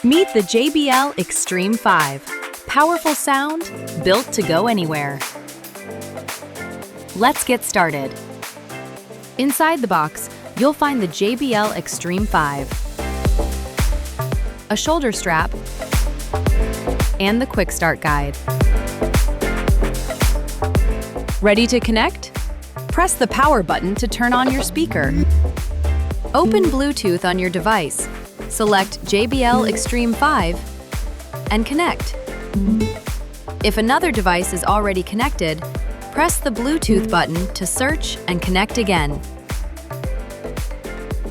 Meet the JBL Xtreme 5. Powerful sound, built to go anywhere. Let's get started. Inside the box, you'll find the JBL Xtreme 5, a shoulder strap, and the Quick Start Guide. Ready to connect? Press the power button to turn on your speaker. Open Bluetooth on your device. Select JBL Xtreme 5 and connect. If another device is already connected, press the Bluetooth button to search and connect again.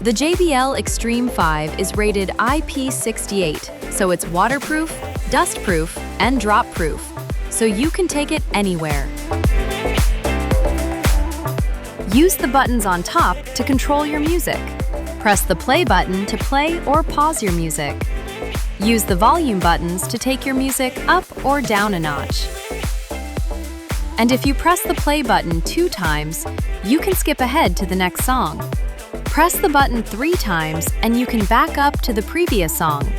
The JBL Xtreme 5 is rated IP68, so it's waterproof, dustproof, and drop-proof, so you can take it anywhere. Use the buttons on top to control your music. Press the play button to play or pause your music. Use the volume buttons to take your music up or down a notch. And if you press the play button 2 times, you can skip ahead to the next song. Press the button 3 times and you can back up to the previous song.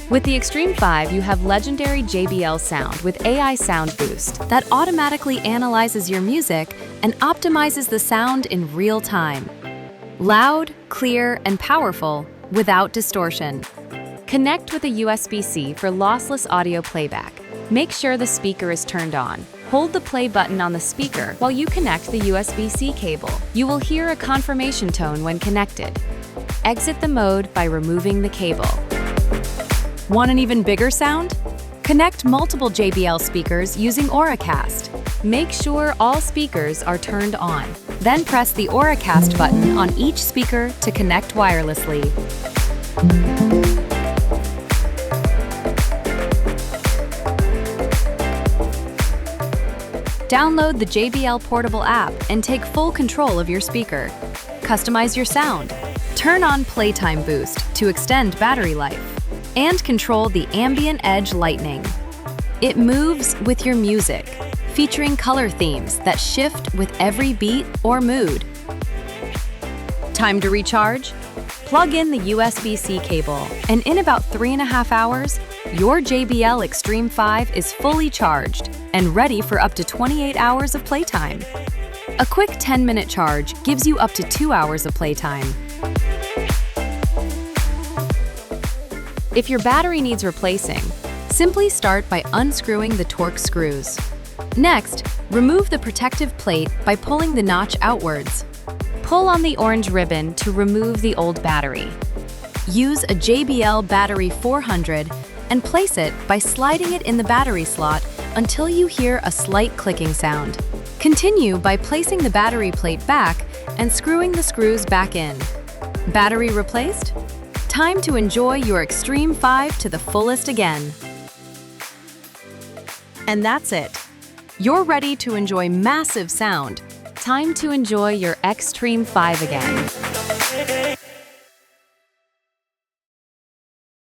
With the Xtreme 5, you have legendary JBL sound with AI Sound Boost that automatically analyzes your music and optimizes the sound in real time. Loud, clear, and powerful without distortion. Connect with a USB-C for lossless audio playback. Make sure the speaker is turned on. Hold the play button on the speaker while you connect the USB-C cable. You will hear a confirmation tone when connected. Exit the mode by removing the cable. Want an even bigger sound? Connect multiple JBL speakers using Auracast. Make sure all speakers are turned on. Then press the Auracast button on each speaker to connect wirelessly. Download the JBL Portable app and take full control of your speaker. Customize your sound. Turn on Playtime Boost to extend battery life. And control the ambient edge lighting. It moves with your music, featuring color themes that shift with every beat or mood. Time to recharge? Plug in the USB-C cable, and in about 3.5 hours, your JBL Xtreme 5 is fully charged and ready for up to 28 hours of playtime. A quick 10-minute charge gives you up to 2 hours of playtime. If your battery needs replacing, simply start by unscrewing the Torx screws. Next, remove the protective plate by pulling the notch outwards. Pull on the orange ribbon to remove the old battery. Use a JBL Battery 400 and place it by sliding it in the battery slot until you hear a slight clicking sound. Continue by placing the battery plate back and screwing the screws back in. Battery replaced? Time to enjoy your Xtreme 5 to the fullest again. And that's it. You're ready to enjoy massive sound. Time to enjoy your Xtreme 5 again.